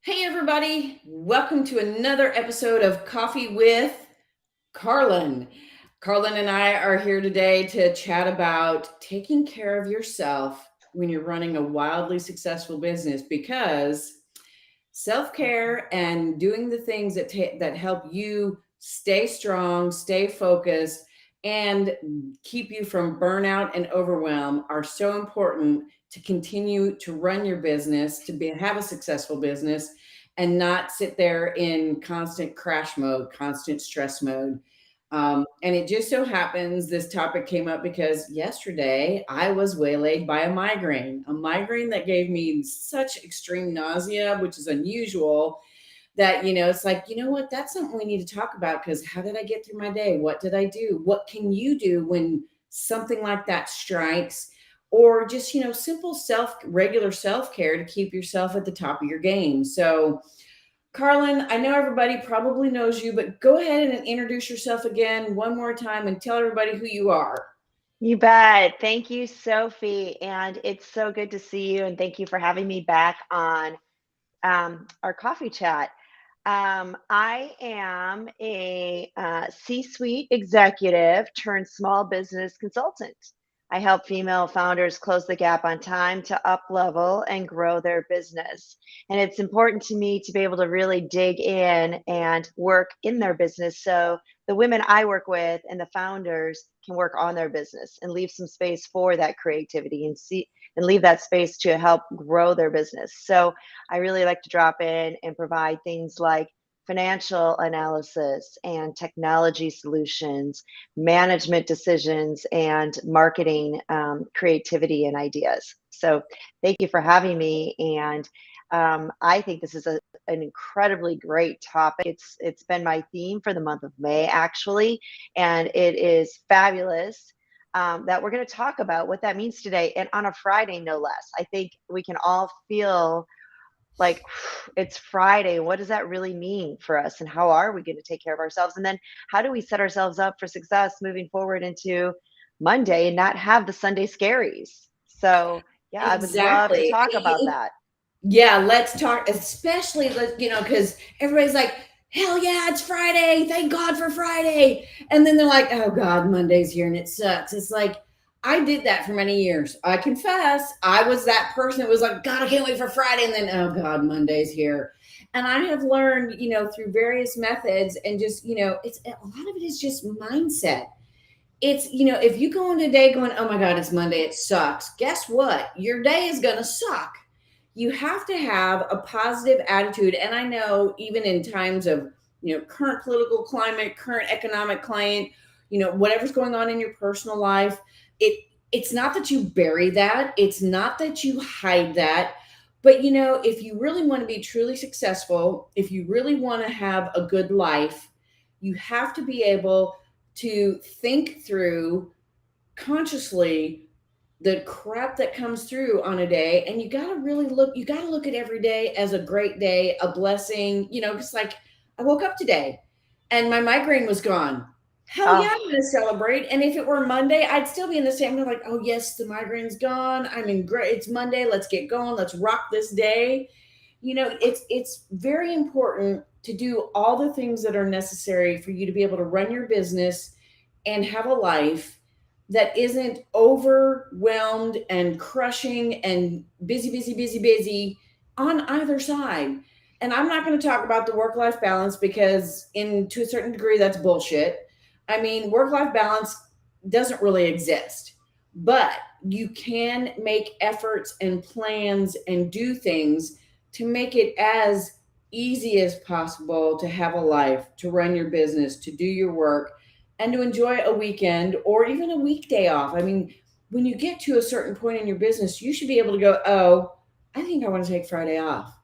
Hey, everybody. Welcome to another episode of Coffee with Carlyn. Carlyn and I are here today to chat about taking care of yourself when you're running a wildly successful business because self-care and doing the things that help you stay strong, stay focused, and keep you from burnout and overwhelm are so important to continue to run your business, have a successful business, and not sit there in constant crash mode, constant stress mode. And it just so happens this topic came up because yesterday I was waylaid by a migraine that gave me such extreme nausea, which is unusual. That, it's like, you know what, that's something we need to talk about because how did I get through my day? What did I do? What can you do when something like that strikes? Or just, simple regular self care to keep yourself at the top of your game. So, Carlyn, I know everybody probably knows you, but go ahead and introduce yourself again one more time and tell everybody who you are. You bet. Thank you, Sophie. And it's so good to see you. And thank you for having me back on our coffee chat. I am a C suite executive turned small business consultant. I help female founders close the gap on time to up level and grow their business. And it's important to me to be able to really dig in and work in their business so the women I work with and the founders can work on their business and leave some space for that creativity and leave that space to help grow their business. So I really like to drop in and provide things like financial analysis and technology solutions, management decisions, and marketing creativity and ideas. So, thank you for having me. And I think this is an incredibly great topic. It's been my theme for the month of May, actually, and it is fabulous that we're going to talk about what that means today, and on a Friday, no less. I think we can all feel like it's Friday. What does that really mean for us? And how are we going to take care of ourselves? And then how do we set ourselves up for success moving forward into Monday and not have the Sunday scaries? So, yeah, I would love to Exactly. talk about that. Yeah, let's talk, especially, because everybody's like, hell yeah, it's Friday. Thank God for Friday. And then they're like, oh God, Monday's here and it sucks. It's like, I did that for many years. I confess, I was that person that was like, God, I can't wait for Friday. And then, oh God, Monday's here. And I have learned, through various methods and just, it's a lot of it is just mindset. It's, if you go into a day going, oh my God, it's Monday, it sucks. Guess what? Your day is going to suck. You have to have a positive attitude. And I know even in times of, current political climate, current economic climate, whatever's going on in your personal life, it's not that you bury that. It's not that you hide that. But, if you really want to be truly successful, if you really want to have a good life, you have to be able to think through consciously the crap that comes through on a day, and you got to look at every day as a great day, a blessing. Just like I woke up today and my migraine was gone. Hell yeah, Oh, I'm gonna celebrate. And if it were Monday, I'd still be in the same, like, oh yes, the migraine's gone, I'm in great, it's Monday, let's get going, let's rock this day. It's very important to do all the things that are necessary for you to be able to run your business and have a life that isn't overwhelmed and crushing and busy, busy, busy, busy on either side. And I'm not going to talk about the work life balance because, to a certain degree, that's bullshit. I mean, work life balance doesn't really exist, but you can make efforts and plans and do things to make it as easy as possible to have a life, to run your business, to do your work, and to enjoy a weekend or even a weekday off. I mean, when you get to a certain point in your business, you should be able to go, oh, I think I want to take Friday off.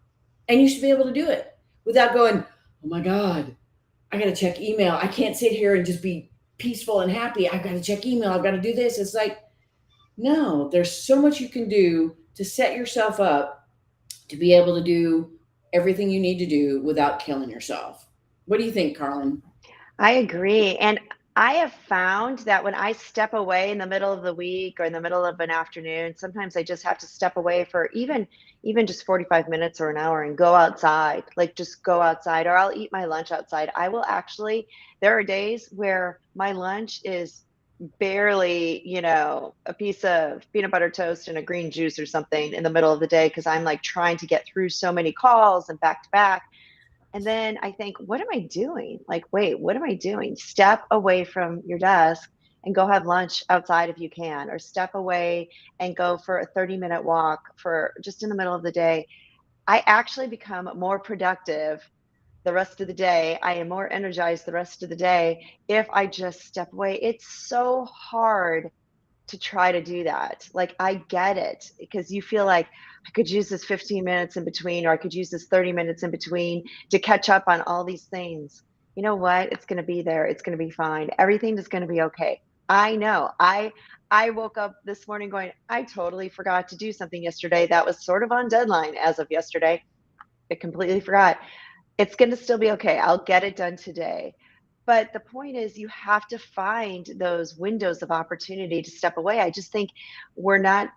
And you should be able to do it without going, oh my God, I got to check email. I can't sit here and just be peaceful and happy. I've got to check email. I've got to do this. It's like, no, there's so much you can do to set yourself up to be able to do everything you need to do without killing yourself. What do you think, Carlin? I agree. And I have found that when I step away in the middle of the week or in the middle of an afternoon, sometimes I just have to step away for even just 45 minutes or an hour and go outside. Like just go outside, or I'll eat my lunch outside. I will actually, there are days where my lunch is barely, a piece of peanut butter toast and a green juice or something in the middle of the day because I'm like trying to get through so many calls and back to back. And then I think, what am I doing? Like, wait, what am I doing? Step away from your desk and go have lunch outside if you can, or step away and go for a 30-minute walk for just in the middle of the day. I actually become more productive the rest of the day. I am more energized the rest of the day if I just step away. It's so hard to try to do that. Like, I get it because you feel like I could use this 15 minutes in between, or I could use this 30 minutes in between to catch up on all these things. You know what? It's going to be there. It's going to be fine. Everything is going to be okay. I know. I woke up this morning going, I totally forgot to do something yesterday that was sort of on deadline as of yesterday. I completely forgot. It's going to still be okay. I'll get it done today. But the point is, you have to find those windows of opportunity to step away. I just think we're not,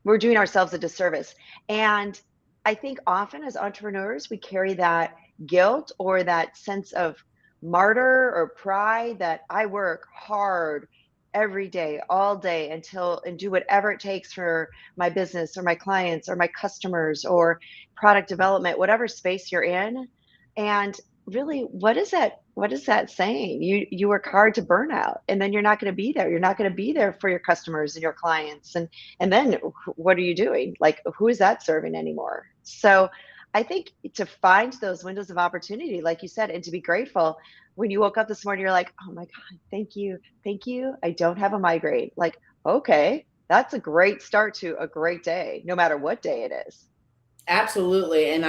we're doing ourselves a disservice. And I think often as entrepreneurs, we carry that guilt or that sense of martyr or pride that I work hard every day, all day until and do whatever it takes for my business or my clients or my customers or product development, whatever space you're in. And really, what is that saying? You work hard to burn out, and then you're not going to be there. You're not going to be there for your customers and your clients. And then what are you doing? Like, who is that serving anymore? So I think to find those windows of opportunity, like you said, and to be grateful when you woke up this morning, you're like, oh my God, thank you. Thank you. I don't have a migraine. Like, okay, that's a great start to a great day, no matter what day it is. Absolutely. And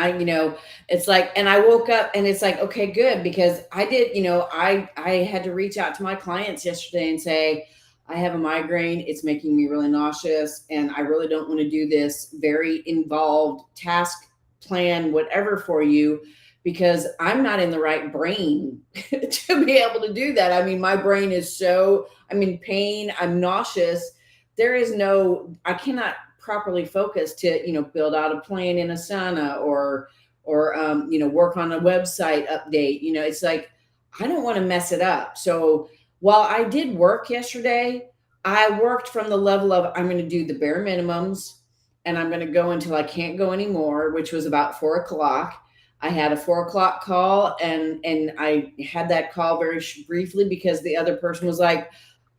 it's like, and I woke up and it's like, okay, good. Because I did, I had to reach out to my clients yesterday and say, I have a migraine. It's making me really nauseous. And I really don't want to do this very involved task plan, whatever for you, because I'm not in the right brain to be able to do that. I mean, my brain is I'm in pain. I'm nauseous. I cannot properly focused to build out a plan in Asana or work on a website update. It's like I don't want to mess it up. So while I did work yesterday, I worked from the level of I'm going to do the bare minimums and I'm going to go until I can't go anymore, which was about 4 o'clock. I had a 4 o'clock call, and I had that call very briefly because the other person was like,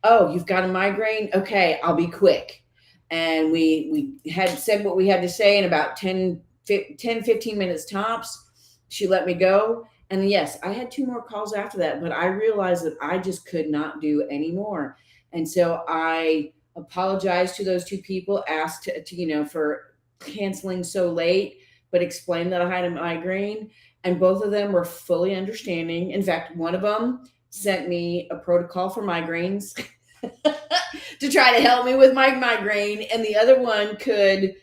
oh, you've got a migraine? Okay, I'll be quick. And we had said what we had to say in about 10 15 minutes tops. She let me go. And yes, I had two more calls after that, but I realized that I just could not do anymore. And so I apologized to those two people, asked for canceling so late, but explained that I had a migraine. And both of them were fully understanding. In fact, one of them sent me a protocol for migraines to try to help me with my migraine, and the other one could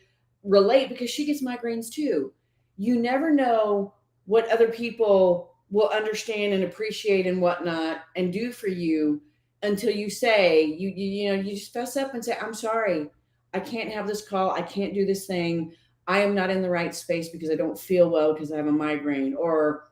relate because she gets migraines too. You never know what other people will understand and appreciate and whatnot and do for you until you say you just fess up and say, I'm sorry, I can't have this call, I can't do this thing, I am not in the right space because I don't feel well because I have a migraine, or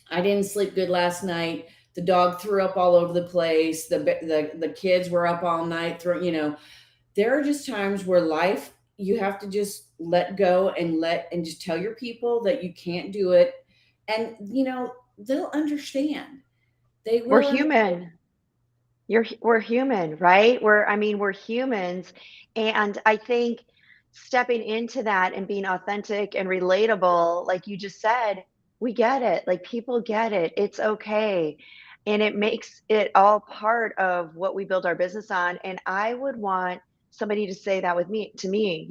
I didn't sleep good last night. The dog threw up all over the place. The kids were up all night. There are just times where life, you have to just let go and just tell your people that you can't do it, and they'll understand. They We're will understand. human. We're human, right? We're humans. And I think stepping into that and being authentic and relatable, like you just said, we get it. Like people get it. It's okay. And it makes it all part of what we build our business on. And I would want somebody to say that with me to me,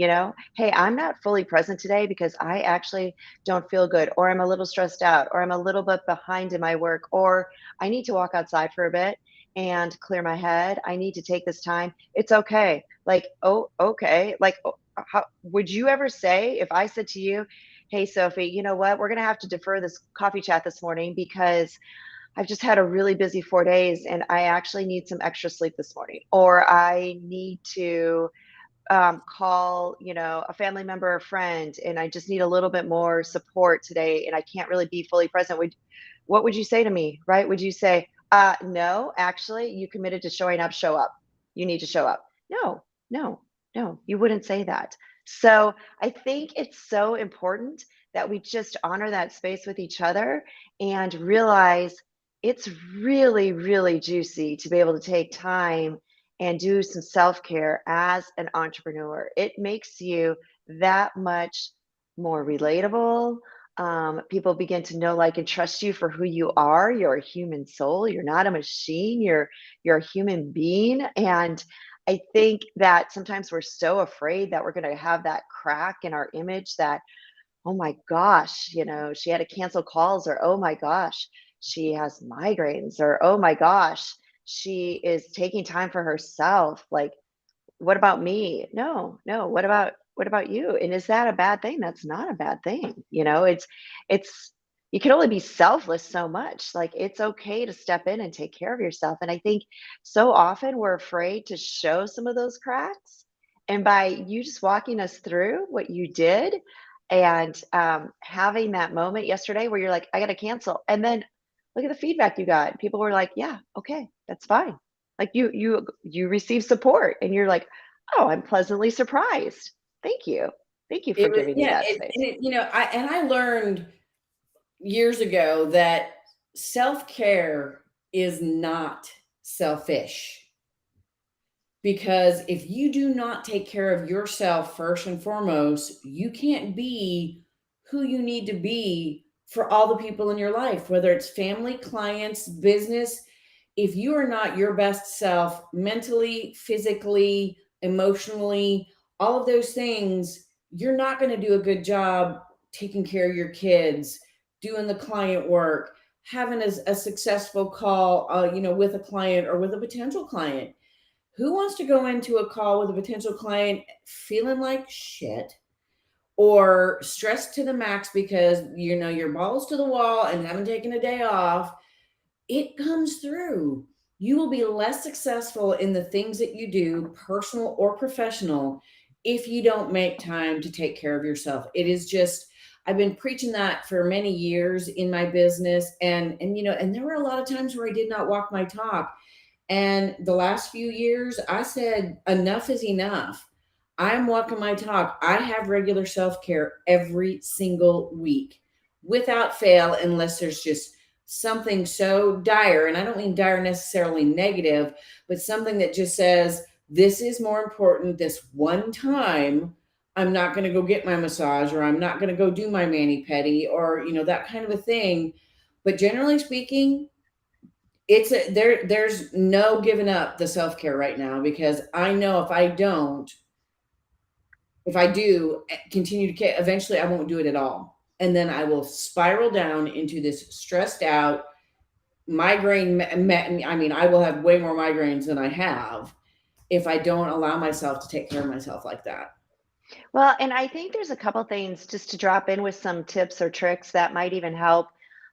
hey, I'm not fully present today because I actually don't feel good, or I'm a little stressed out, or I'm a little bit behind in my work, or I need to walk outside for a bit and clear my head. I need to take this time. It's okay. Like, oh, okay. Like, how would you ever say if I said to you, hey, Sophie, you know what? We're going to have to defer this coffee chat this morning because I've just had a really busy 4 days and I actually need some extra sleep this morning, or I need to call, a family member or friend, and I just need a little bit more support today, and I can't really be fully present. What would you say to me, right? Would you say, no, actually, you committed to showing up, show up. You need to show up. No, no, no, you wouldn't say that. So I think it's so important that we just honor that space with each other and realize it's really, really juicy to be able to take time and do some self care as an entrepreneur. It makes you that much more relatable. People begin to know, like, and trust you for who you are. You're a human soul. You're not a machine. You're a human being. And I think that sometimes we're so afraid that we're going to have that crack in our image that, oh my gosh, she had to cancel calls, or oh my gosh, she has migraines, or oh my gosh, she is taking time for herself. Like, what about me? No, no. What about you? And is that a bad thing? That's not a bad thing. It's you can only be selfless so much. Like, it's okay to step in and take care of yourself. And I think so often we're afraid to show some of those cracks. And by you just walking us through what you did and having that moment yesterday where you're like, I got to cancel. And then look at the feedback you got. People were like, yeah, okay, that's fine. Like, you receive support and you're like, "Oh, I'm pleasantly surprised. Thank you. Thank you for It was, giving me yeah, that space." I learned years ago that self-care is not selfish, because if you do not take care of yourself first and foremost, you can't be who you need to be for all the people in your life, whether it's family, clients, business. If you are not your best self mentally, physically, emotionally, all of those things, you're not going to do a good job taking care of your kids, doing the client work, having a successful call, with a client or with a potential client. Who wants to go into a call with a potential client feeling like shit or stressed to the max because your balls to the wall and haven't taken a day off? It comes through. You will be less successful in the things that you do, personal or professional, if you don't make time to take care of yourself. It is just, I've been preaching that for many years in my business, and there were a lot of times where I did not walk my talk. And the last few years, I said, enough is enough. I'm walking my talk. I have regular self care every single week without fail, unless there's just something so dire. And I don't mean dire necessarily negative, but something that just says, this is more important this one time. I'm not going to go get my massage, or I'm not going to go do my mani pedi, or, that kind of a thing. But generally speaking, there's no giving up the self-care right now, because I know if I do continue to care, eventually I won't do it at all, and then I will spiral down into this stressed out migraine. I mean, I will have way more migraines than I have if I don't allow myself to take care of myself like that. Well, and I think there's a couple things just to drop in with some tips or tricks that might even help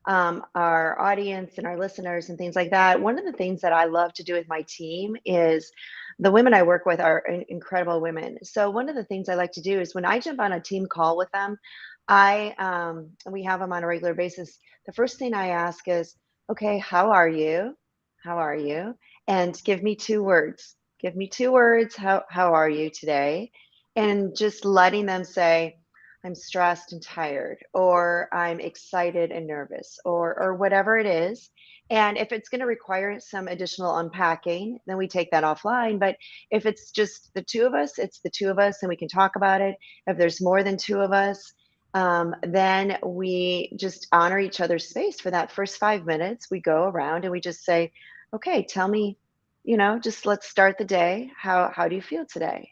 our audience and our listeners and things like that. One of the things that I love to do with my team is the women I work with are incredible women. So one of the things I like to do is when I jump on a team call with them, we have them on a regular basis. The first thing I ask is, okay, how are you? How are you? And give me 2 words. Give me 2 words. How are you today? And just letting them say, I'm stressed and tired, or I'm excited and nervous, or whatever it is. And if it's going to require some additional unpacking, then we take that offline. But if it's just the two of us, it's the two of us and we can talk about it. If there's more than two of us, then we just honor each other's space for that first 5 minutes. We go around and we just say, okay, tell me, just let's start the day. How do you feel today?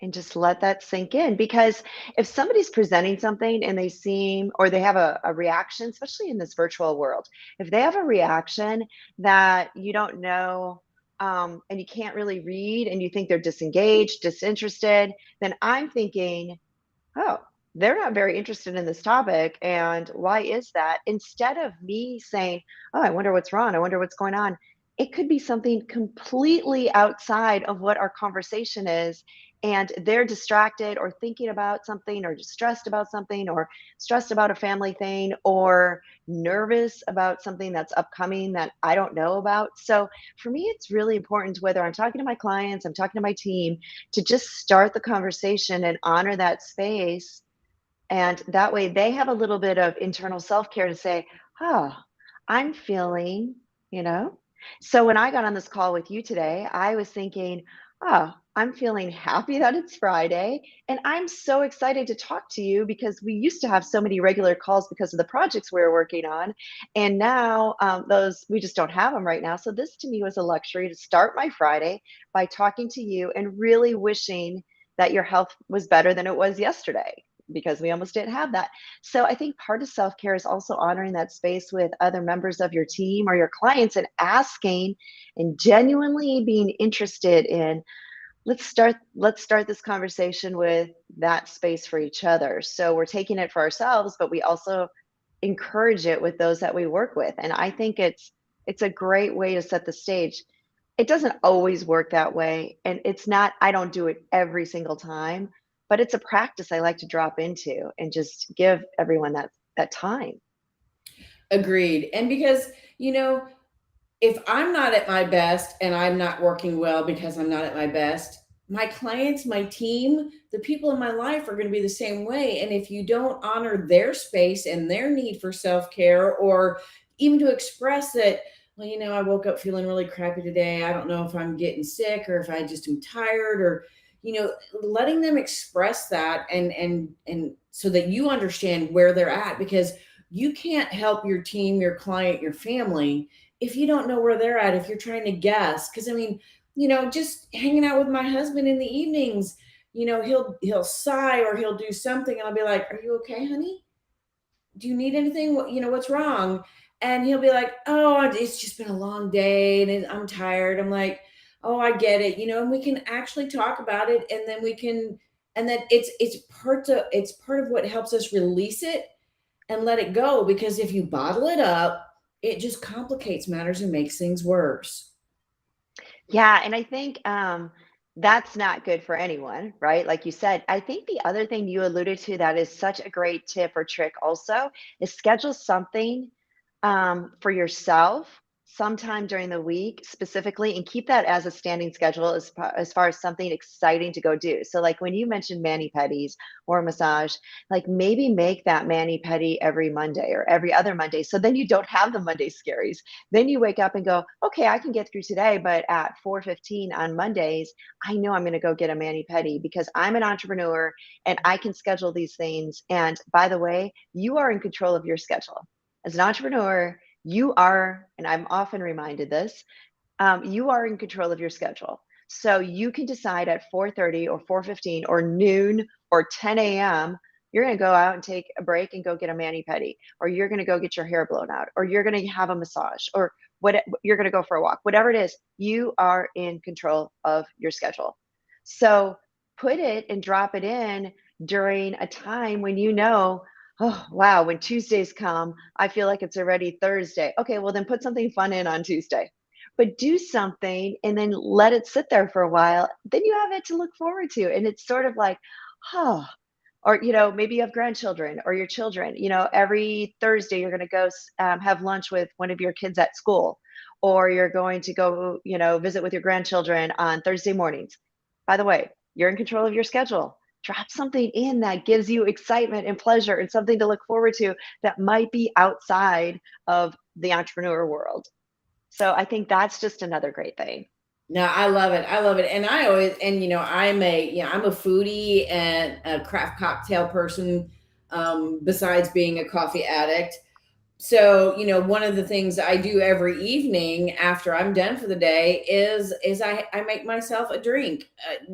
And just let that sink in, because if somebody's presenting something and they seem, or they have a reaction, especially in this virtual world, if they have a reaction that you don't know, and you can't really read, and you think they're disengaged, disinterested, then I'm thinking, oh, they're not very interested in this topic. And why is that? Instead of me saying, oh, I wonder what's wrong. I wonder what's going on. It could be something completely outside of what our conversation is. And they're distracted or thinking about something or just stressed about something or stressed about a family thing or nervous about something that's upcoming that I don't know about. So for me, it's really important whether I'm talking to my clients, I'm talking to my team, to just start the conversation and honor that space, and that way they have a little bit of internal self-care to say, oh, I'm feeling, you know. So when I got on this call with you today, I was thinking, oh, I'm feeling happy that it's Friday. And I'm so excited to talk to you because we used to have so many regular calls because of the projects we were working on. And now those, we just don't have them right now. So this to me was a luxury to start my Friday by talking to you and really wishing that your health was better than it was yesterday because we almost didn't have that. So I think part of self care is also honoring that space with other members of your team or your clients and asking and genuinely being interested in let's start this conversation with that space for each other. So we're taking it for ourselves, but we also encourage it with those that we work with. And I think it's a great way to set the stage. It doesn't always work that way, and it's not, I don't do it every single time, but it's a practice I like to drop into and just give everyone that time. Agreed. And because, you know, if I'm not at my best and I'm not working well because I'm not at my best, my clients, my team, the people in my life are going to be the same way. And if you don't honor their space and their need for self care, or even to express that, well, you know, I woke up feeling really crappy today. I don't know if I'm getting sick or if I just am tired, or, you know, letting them express that, and so that you understand where they're at, because you can't help your team, your client, your family if you don't know where they're at, if you're trying to guess. Because I mean, you know, just hanging out with my husband in the evenings, you know, he'll sigh or he'll do something, and I'll be like, "Are you okay, honey? Do you need anything? What, you know, what's wrong?" And he'll be like, "Oh, it's just been a long day and I'm tired." I'm like, "Oh, I get it," you know, and we can actually talk about it, and then we can, and then it's part of what helps us release it and let it go, because if you bottle it up, it just complicates matters and makes things worse. Yeah, and I think that's not good for anyone, right? Like you said, I think the other thing you alluded to that is such a great tip or trick also is schedule something for yourself sometime during the week specifically, and keep that as a standing schedule as far as something exciting to go do. So like when you mentioned mani pedis or massage, like maybe make that mani pedi every Monday or every other Monday, so then you don't have the Monday scaries. Then you wake up and go, okay, I can get through today, but at 4:15 on Mondays, I know I'm going to go get a mani pedi because I'm an entrepreneur and I can schedule these things. And by the way, you are in control of your schedule as an entrepreneur. You are, and I'm often reminded this, you are in control of your schedule. So you can decide at 4:30 or 4:15 or noon or 10 a.m. You're going to go out and take a break and go get a mani pedi, or you're going to go get your hair blown out, or you're going to have a massage, or what, you're going to go for a walk. Whatever it is, you are in control of your schedule. So put it and drop it in during a time when you know, oh, wow, when Tuesdays come, I feel like it's already Thursday. Okay, well, then put something fun in on Tuesday, but do something and then let it sit there for a while. Then you have it to look forward to. And it's sort of like, oh, or, you know, maybe you have grandchildren or your children, you know, every Thursday you're going to go have lunch with one of your kids at school, or you're going to go, you know, visit with your grandchildren on Thursday mornings. By the way, you're in control of your schedule. Drop something in that gives you excitement and pleasure and something to look forward to that might be outside of the entrepreneur world. So I think that's just another great thing. No, I love it. I love it. And I always, and you know, I'm a foodie and a craft cocktail person, besides being a coffee addict. So, you know, one of the things I do every evening after I'm done for the day is I make myself a drink,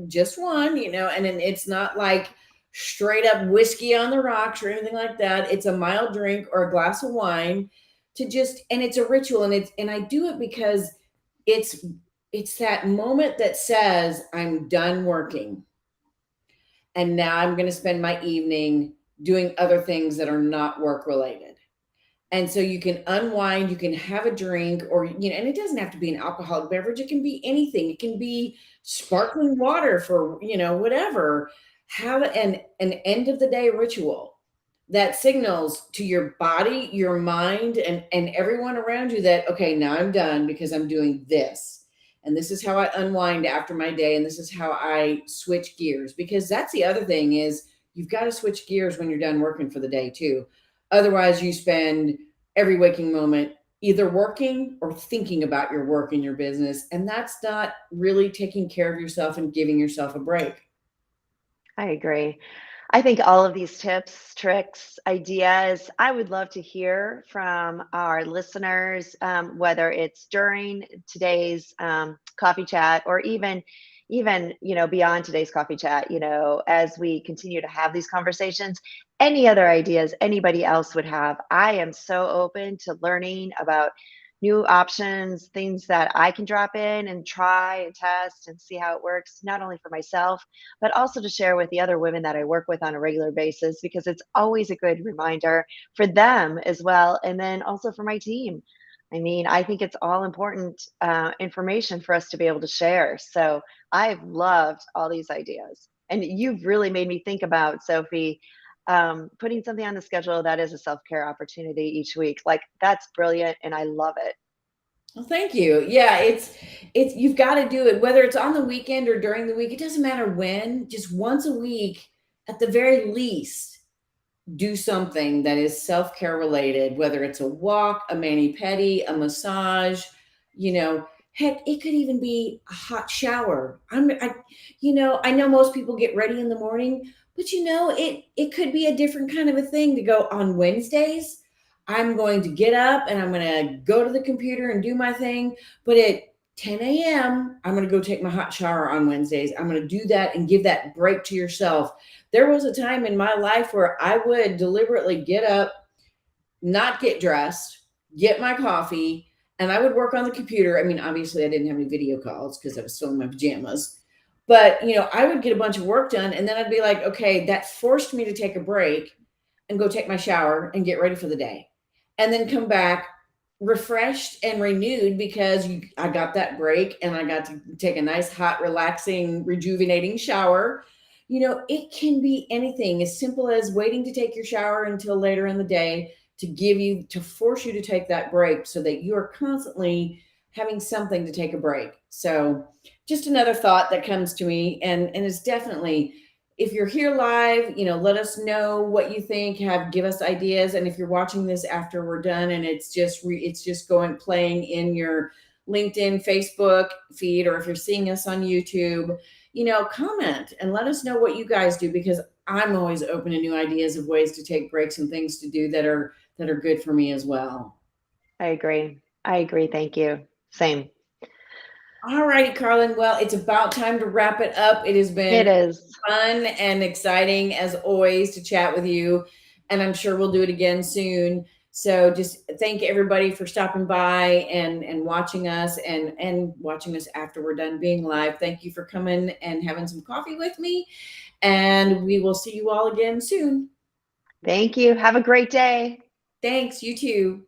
just one, you know, and then it's not like straight up whiskey on the rocks or anything like that. It's a mild drink or a glass of wine, to just, and it's a ritual, and I do it because it's it's that moment that says I'm done working and now I'm going to spend my evening doing other things that are not work related. And so you can unwind, you can have a drink, or, and it doesn't have to be an alcoholic beverage. It can be anything. It can be sparkling water for, whatever. Have an end of the day ritual that signals to your body, your mind, and everyone around you that, okay, now I'm done because I'm doing this. And this is how I unwind after my day. And this is how I switch gears. Because that's the other thing is you've got to switch gears when you're done working for the day too. Otherwise, you spend every waking moment either working or thinking about your work in your business. And that's not really taking care of yourself and giving yourself a break. I agree. I think all of these tips, tricks, ideas, I would love to hear from our listeners, whether it's during today's coffee chat or even beyond today's coffee chat, as we continue to have these conversations. Any other ideas anybody else would have, I am so open to learning about new options, things that I can drop in and try and test and see how it works, not only for myself, but also to share with the other women that I work with on a regular basis, because it's always a good reminder for them as well. And then also for my team. I mean, I think it's all important information for us to be able to share. So I've loved all these ideas. And you've really made me think about, Sophie, putting something on the schedule that is a self-care opportunity each week. Like, that's brilliant and I love it. Well, thank you. Yeah, it's you've got to do it whether it's on the weekend or during the week. It doesn't matter when. Just once a week, at the very least, do something that is self-care related, whether it's a walk, a mani-pedi, a massage, heck, it could even be a hot shower. I know most people get ready in the morning, but it could be a different kind of a thing to go on Wednesdays. I'm going to get up and I'm going to go to the computer and do my thing, but at 10 a.m., I'm going to go take my hot shower on Wednesdays. I'm going to do that and give that break to yourself. There was a time in my life where I would deliberately get up, not get dressed, get my coffee, and I would work on the computer. I mean, obviously, I didn't have any video calls because I was still in my pajamas. But, I would get a bunch of work done, and then I'd be like, okay, that forced me to take a break and go take my shower and get ready for the day. And then come back refreshed and renewed because I got that break and I got to take a nice, hot, relaxing, rejuvenating shower. It can be anything as simple as waiting to take your shower until later in the day to force you to take that break so that you are constantly having something to take a break. So just another thought that comes to me, and it's definitely, if you're here live, let us know what you think, give us ideas. And if you're watching this after we're done and it's just going playing in your LinkedIn, Facebook feed, or if you're seeing us on YouTube, comment and let us know what you guys do, because I'm always open to new ideas of ways to take breaks and things to do that are good for me as well. I agree. I agree. Thank you. Same. All righty, Carlyn. Well, it's about time to wrap it up. It has been It is. fun and exciting as always to chat with you, and I'm sure we'll do it again soon. So just thank everybody for stopping by and watching us and watching us after we're done being live. Thank you for coming and having some coffee with me, and we will see you all again soon. Thank you. Have a great day. Thanks, you too.